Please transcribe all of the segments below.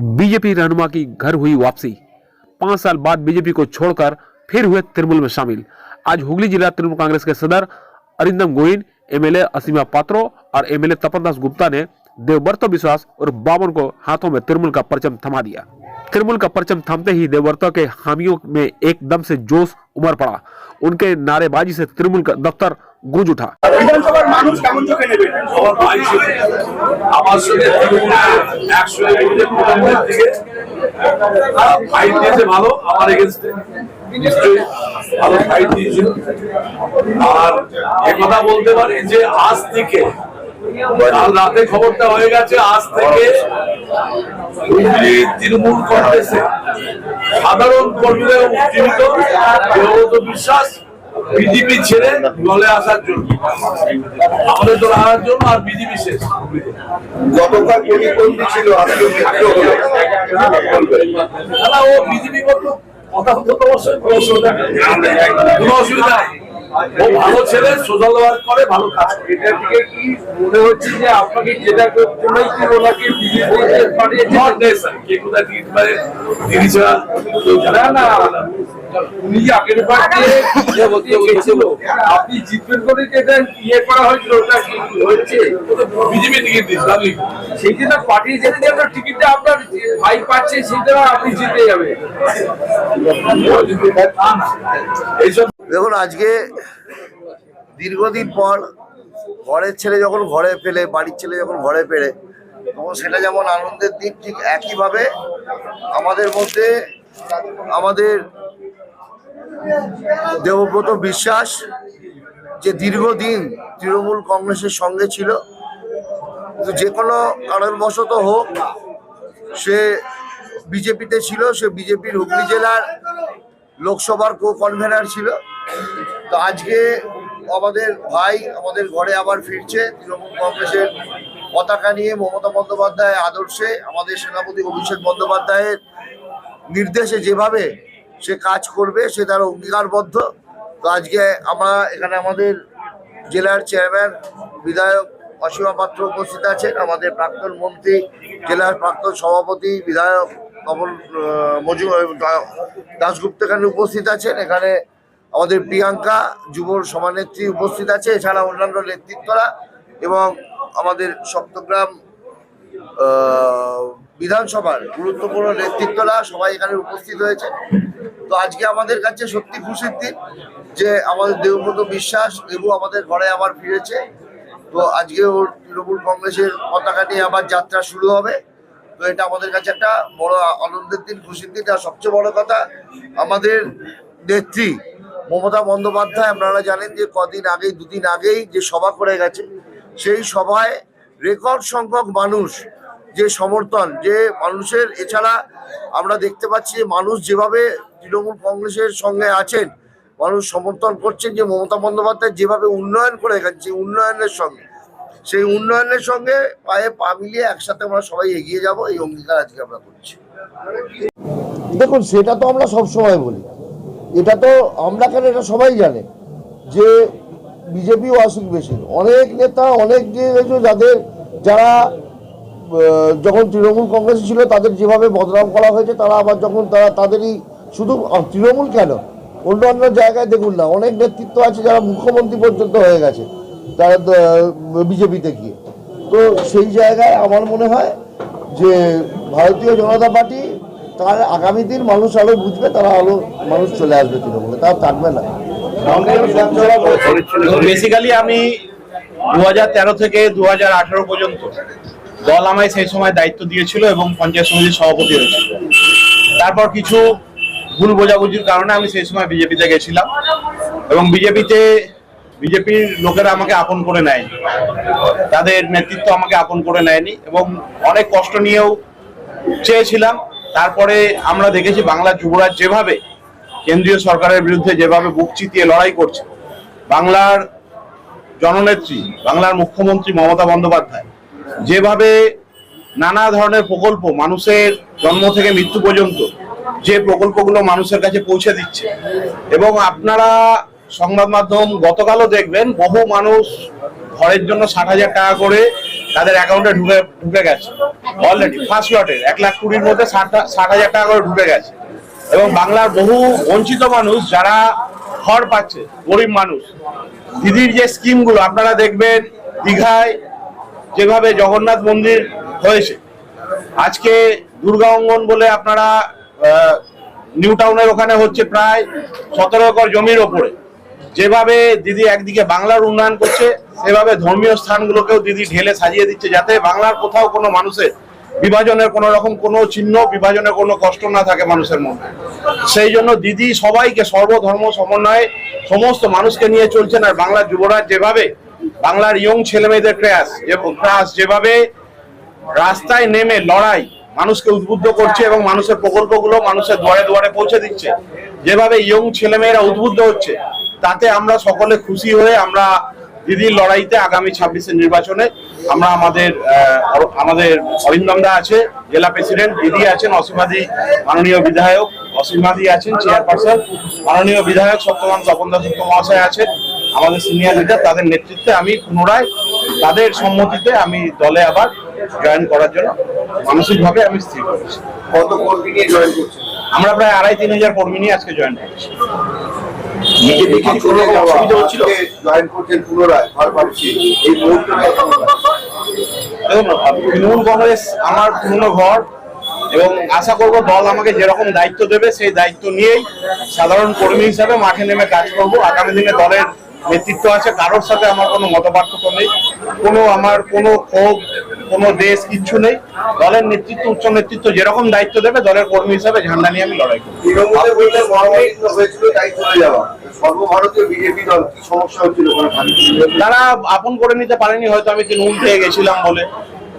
BJP रहनुमा की घर हुई वापसी। 5 साल बाद बीजेपी को छोड़कर फिर हुए तृणमूल में शामिल। आज हुगली जिला तृणमूल कांग्रेस के सदर अरिंदम गोइन, एमएलए असीमा पात्रो और एमएलए तपन दास गुप्ता ने देवव्रत विश्वास और बावन को हाथों में तृणमूल का परचम थमा दिया। तृणमूल का परचम थमते ही देवव्रत के हामियों में एकदम से जोश उमड़ पड़ा। उनके नारेबाजी से तृणमूल का दफ्तर गूंज उठा। বলতে পারি যে আজ থেকে কাল রাতে খবরটা হয়ে গেছে, আজ থেকে তৃণমূল কংগ্রেসে সাধারণ কর্মীরা উজ্জীবিত দেবব্রত বিশ্বাস বিজেপি ছেড়ে দলে আসার জন্য, আমাদের দলে আসার জন্য। আর বিজেপি শেষ গতকাল পরিপন্থী ছিল, ও বিজেপি করতো কথা হতো তো অবশ্যই, কোনো অসুবিধা নেই। ও ভালো ছেলে, সোশ্যাল ওয়ার্ক করে, ভালো কাজ করে। এটা থেকে কি মনে হচ্ছে যে আপনাকে যেটা করতেই কি ওনাকে বিজেপিতে পাঠিয়েছে? কে কোথায় টিকিট পারে দিদিছা না, উনি যে আগের বার গেছিল, আপনি জিতবেন করে যেটা ইয়ে করা হয়েছিল, ওটা কি হচ্ছে? বিজেপি টিকিট দিয়েছিল, সেই জন্য পাঠিয়ে যেতে যে আপনার টিকিটটা আপনার ভাই পাচ্ছে, সেটা আপনি জিতে যাবে। এইসব দেখুন, আজকে দীর্ঘদিন পর ঘরের ছেলে যখন ঘরে ফেলে, বাড়ির ছেলে যখন ঘরে ফেরে, তখন সেটা যেমন আনন্দের দিন, ঠিক একইভাবে আমাদের মধ্যে আমাদের দেবব্রত বিশ্বাস যে দীর্ঘদিন তৃণমূল কংগ্রেসের সঙ্গে ছিল, কিন্তু যে কোনো কারণবশত হোক সে বিজেপিতে ছিল, সে বিজেপির হুগলি জেলার লোকসভার কো-কনভেনার ছিল। তো আজকে আমাদের ভাই আমাদের ঘরে আবার ফিরছে তৃণমূল কংগ্রেসের পতাকা নিয়ে, মমতা বন্দ্যোপাধ্যায়ের আদর্শে, আমাদের সেনাপতি অভিষেক বন্দ্যোপাধ্যায়ের নির্দেশে যেভাবে সে কাজ করবে সে তার অঙ্গীকারবদ্ধ। তো আজকে আমরা এখানে আমাদের জেলার চেয়ারম্যান বিধায়ক অসীমা পাত্র উপস্থিত আছেন, আমাদের প্রাক্তন মন্ত্রী, জেলার প্রাক্তন সভাপতি বিধায়ক তপন দাশগুপ্ত এখানে উপস্থিত আছেন, এখানে আমাদের প্রিয়াঙ্কা যুবর সভানেত্রী উপস্থিত আছে, এছাড়া অন্যান্য নেতৃত্বরা এবং আমাদের সপ্তগ্রাম বিধানসভার গুরুত্বপূর্ণ নেতৃত্বরা সবাই এখানে উপস্থিত হয়েছে। তো আজকে আমাদের কাছে সত্যি খুশির দিন যে আমাদের দেবব্রত বিশ্বাস দেবু আমাদের ঘরে আবার ফিরেছে। তো আজকে ওর তৃণমূল কংগ্রেসের পতাকা নিয়ে আবার যাত্রা শুরু হবে। তো এটা আমাদের কাছে একটা বড় আনন্দের দিন, খুশির দিন। আর সবচেয়ে বড় কথা, আমাদের নেত্রী মমতা বন্দ্যোপাধ্যায়, আপনারা জানেন যে দুদিন আগেই যে সভা করে গেছে, সেই সভায় রেকর্ড সংখ্যক মানুষ যে সমর্থন, যে মানুষের, এছাড়া আমরা দেখতে পাচ্ছি মানুষ যেভাবে তৃণমূল কংগ্রেসের সঙ্গে আছেন, মানুষ সমর্থন করছেন যে মমতা বন্দ্যোপাধ্যায় যেভাবে উন্নয়ন করে গেছে, সেই উন্নয়নের সঙ্গে পায়ে পা মিলিয়ে একসাথে আমরা সবাই এগিয়ে যাব, এই অঙ্গীকার আজকে আমরা করছি। দেখুন, সেটা তো আমরা সবসময় বলি, এটা তো আমরা কেন, এটা সবাই জানে যে বিজেপিও আসুক বেশি, অনেক নেতা অনেক যারা যখন তৃণমূল কংগ্রেস ছিল তাদের যেভাবে বদনাম করা হয়েছে, তারা আবার যখন তাদেরই শুধু তৃণমূল কেন, অন্য জায়গায় দেখুন না, অনেক নেতৃত্ব আছে যারা মুখ্যমন্ত্রী পর্যন্ত হয়ে গেছে তারা বিজেপিতে গিয়ে। তো সেই জায়গায় আমার মনে হয় যে ভারতীয় জনতা পার্টি তার আগামী দিন মানুষ আলো বুঝবে, তারা মানুষ চলে আসবে তৃণমূলে, তারা থাকবে না। বেসিক্যালি আমি 2013 থেকে 2018 পর্যন্ত দল আমায় সেই সময় দায়িত্ব দিয়েছিল এবং পঞ্চায়েত সমিতির সভাপতি হয়েছিল। তারপর কিছু ভুল বোঝাবুঝির কারণে আমি সেই সময় বিজেপিতে গেছিলাম এবং বিজেপির লোকেরা আমাকে আপন করে নেয়নি, তাদের নেতৃত্ব আমাকে আপন করে নেয়নি এবং অনেক কষ্ট নিয়েও চেয়েছিলাম। তারপরে আমরা দেখেছি বাংলার যুবরাজ যেভাবে কেন্দ্রীয় সরকারের বিরুদ্ধে যেভাবে বুক চিতিয়ে লড়াই করছে, বাংলার জননেত্রী, বাংলার মুখ্যমন্ত্রী মমতা বন্দ্যোপাধ্যায় যেভাবে নানা ধরনের প্রকল্প মানুষের জন্ম থেকে মৃত্যু পর্যন্ত যে প্রকল্পগুলো মানুষের কাছে পৌঁছে দিচ্ছে, এবং আপনারা সংবাদ মাধ্যম গতকালও দেখবেন বহু মানুষ ঘরের জন্য 60,000 টাকা করে তাদের অ্যাকাউন্টে ঢুকে গেছে অলরেডি। ফার্স্ট লটের 1,20,000 মধ্যে 60,000 টাকা করে ঢুকে গেছে। এবং বাংলার বহু বঞ্চিত মানুষ যারা ঘর পাচ্ছে, গরিব মানুষ, দিদির যে স্কিমগুলো আপনারা দেখবেন, দীঘায় যেভাবে জগন্নাথ মন্দির হয়েছে, আজকে দুর্গা অঙ্গন বলে আপনারা নিউ টাউনের ওখানে হচ্ছে প্রায় 17 একর জমির ওপরে, যেভাবে দিদি একদিকে বাংলার উন্নয়ন করছে, সেভাবে ধর্মীয় স্থানগুলোকেও দিদি ঢেলে সাজিয়ে দিচ্ছে, যাতে বাংলার কোথাও কোনো মানুষের বিভাজনের কোনো রকম কোনো চিহ্ন, বিভাজনের কোনো কষ্ট না থাকে মানুষের মধ্যে। সেই জন্য দিদি সবাইকে সর্বধর্ম সমন্বয়ে সমস্ত মানুষকে নিয়ে চলছেন। আর বাংলার যুবরাজ যেভাবে বাংলার ইয়ং ছেলে মেয়েদের ক্রাস যেভাবে রাস্তায় নেমে লড়াই মানুষকে উদ্বুদ্ধ করছে এবং মানুষের প্রকল্পগুলো মানুষের দুয়ারে দুয়ারে পৌঁছে দিচ্ছে, যেভাবে ইয়ং ছেলেমেয়েরা উদ্বুদ্ধ হচ্ছে, তাতে আমরা সকলে খুশি হয়ে আমরা দিদির লড়াইতে আগামী 26-এর নির্বাচনে আমরা আমাদের অরিন্দম দা আছে জেলা প্রেসিডেন্ট, দিদি আছেন অসীমাদি মাননীয় বিধায়ক, অসীমাদি আছেন চেয়ারপারসন, মাননীয় বিধায়ক সত্যবান তপন দাস মহাশয় আছেন, আমাদের সিনিয়র লিডার, তাদের নেতৃত্বে আমি পুনরায় তাদের সম্মতিতে আমি দলে আবার জয়েন করার জন্য মানসিকভাবে আমি স্থির করেছি। কত কর্মী নিয়ে জয়েন করছেন? আমরা প্রায় 2,500-3,000 কর্মী নিয়ে আজকে জয়েন করেছি। জয়েন করছেন পুনরায় ঘর পাচ্ছি এই মুহূর্তে? দেখুন, তৃণমূল কংগ্রেস আমার পুরনো ঘর, এবং আশা করব দল আমাকে যেরকম দায়িত্ব দেবে সেই দায়িত্ব নিয়েই সাধারণ কর্মী হিসাবে মাঠে নেমে কাজ করব। আগামী দিনে দলের নেতৃত্ব আছে, কারোর সাথে আমার কোনো মতপার্থক্য নেই, আমার কোনো ক্ষোভ, কোনো দেশ কিচ্ছু নেই। দলের নেতৃত্ব, উচ্চ নেতৃত্ব যেরকম দায়িত্ব দেবে দলের কর্মী হিসাবে ঝান্ডা নিয়ে আমি লড়াই করব। তৃণমূলে বলতে মহামিত্র হয়েছিল, তাই চলে যাওয়া সর্বভারতীয় বিজেপি দল, কি সমস্যা হচ্ছিল? তারা আপন করে নিতে পারেনি, হয়তো আমি তৃণমূল পেয়ে গেছিলাম বলে,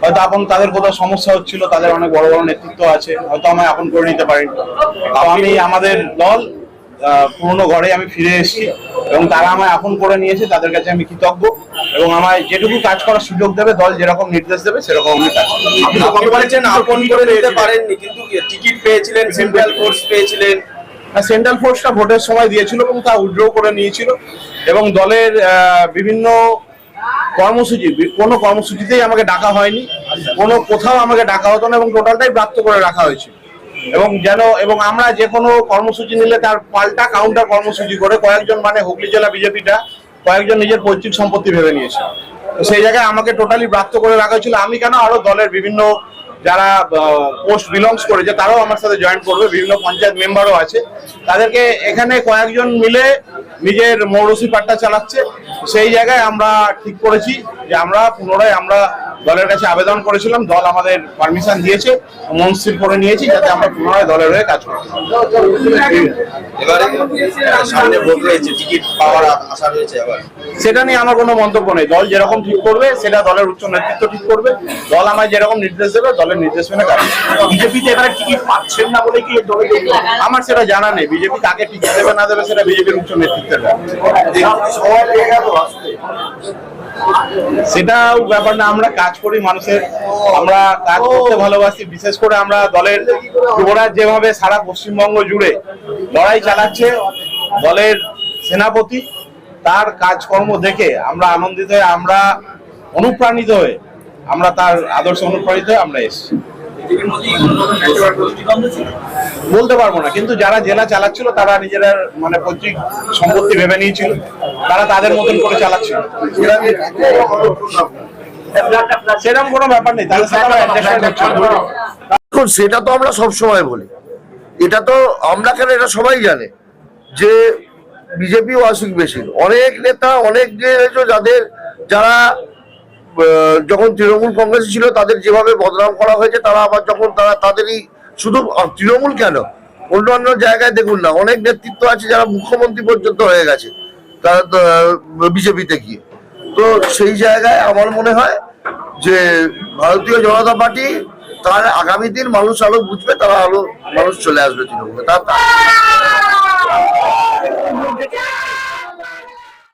হয়তো তাদের কোথাও সমস্যা হচ্ছিল, তাদের অনেক বড় বড় নেতৃত্ব আছে, হয়তো আমায় আপন করে নিতে পারেনি। আমি আমাদের দল পুরনো ঘরে আমি ফিরে এসেছি এবং তারা আমায় আপন করে নিয়েছে, তাদের কাছে আমি কৃতজ্ঞ, এবং আমায় যেটুকু কাজ করার সুযোগ দেবে, দল যেরকম নির্দেশ দেবে সেরকম আমি কাজ করব। আপনি বলেছেন আপন করে নিতে পারেননি, কিন্তু টিকিট পেয়েছিলেন, সেন্ট্রাল ফোর্স পেয়েছিলেন। সেন্ট্রাল ফোর্সটা ভোটের সময় দিয়েছিল এবং তা উইথড্র করে নিয়েছিল, এবং দলের বিভিন্ন কোনো কর্মসূচিতেই আমাকে ডাকা হয়নি, কোথাও আমাকে ডাকা হতো না, এবং টোটালটাই ব্রাত্য করে রাখা হয়েছিল। এবং আমরা যে কোনো কর্মসূচি নিলে তার পাল্টা কাউন্টার কর্মসূচি করে কয়েকজন, মানে হুগলি জেলা বিজেপিটা কয়েকজন নিজের পৈতৃক সম্পত্তি ভেবে নিয়েছে। তো সেই জায়গায় আমাকে টোটালি ব্রাত্য করে রাখা হয়েছিল। আমি কেন, আরো দলের বিভিন্ন যারা পোস্ট বিলংস করেছে তারাও আমার সাথে জয়েন করবে, বিভিন্ন পঞ্চায়েত মেম্বারও আছে, তাদেরকে এখানে কয়েকজন মিলে নিজের মৌরসি পাট্টা চালাচ্ছে। সেই জায়গায় আমরা ঠিক করেছি যে আমরা পুনরায় দলের কাছে আবেদন করেছিলাম, দল আমাদের পারমিশন দিয়েছে, মন স্থির করে নিয়েছি যাতে আমরা পুনরায় দলের হয়ে কাজ করি। এবারে সামনে ভোট রয়েছে, টিকিট পাওয়ার আশা রয়েছে, আবার সেটা নিয়ে আমার কোনো মন্তব্য নেই। দল যেরকম ঠিক করবে সেটা দলের উচ্চ নেতৃত্ব ঠিক করবে, দল আমায় যেরকম নির্দেশ দেবে দলের নির্দেশ মেনে কাজ। বিজেপিতে এবারে টিকিট পাচ্ছেন না বলে কি আমার সেটা জানা নেই, বিজেপি কাকে টিকিট দেবে না দেবে সেটা বিজেপির উচ্চ নেতৃত্বের সেটাও ব্যাপার না। আমরা কাজ করি মানুষের, আমরা কাজ করতে ভালোবাসি, বিশেষ করে আমরা দলের যুবরাজ যেভাবে সারা পশ্চিমবঙ্গ জুড়ে লড়াই চালাচ্ছে, দলের সেনাপতি তার কাজকর্ম দেখে আমরা আনন্দিত হয়ে, আমরা অনুপ্রাণিত হয়ে, আমরা তার আদর্শ অনুপ্রাণিত হয়ে আমরা এসেছি। বলতে পারবো না, কিন্তু যারা জেলা চালাচ্ছিল তারা নিজেরা মানে পৈতৃক সম্পত্তি ভেবে নিয়েছিল, তারা তাদের মতন করে চালাচ্ছিল, সেরকম কোনো ব্যাপার নেই, তাদের সাথে আমরা অ্যাডজাস্টমেন্ট হচ্ছিল। দেখুন, সেটা তো আমরা সব সময় বলি, এটা তো আমরা কেন, এটা সবাই জানে যে বিজেপি ওয়াসিক বেশির অনেক নেতা, অনেক যারা যখন তৃণমূল কংগ্রেস ছিল তাদের যেভাবে বদনাম করা হয়েছে, তারা আবার যখন তাদেরই শুধু তৃণমূল কেন, অন্যান্য জায়গায় দেখুন না, অনেক নেতৃত্ব আছে যারা মুখ্যমন্ত্রী পর্যন্ত হয়ে গেছে তারা বিজেপিতে গিয়ে। তো সেই জায়গায় আমার মনে হয় যে ভারতীয় জনতা পার্টি তার আগামী দিন মানুষ আলো বুঝবে, তারা মানুষ চলে আসবে তৃণমূলে।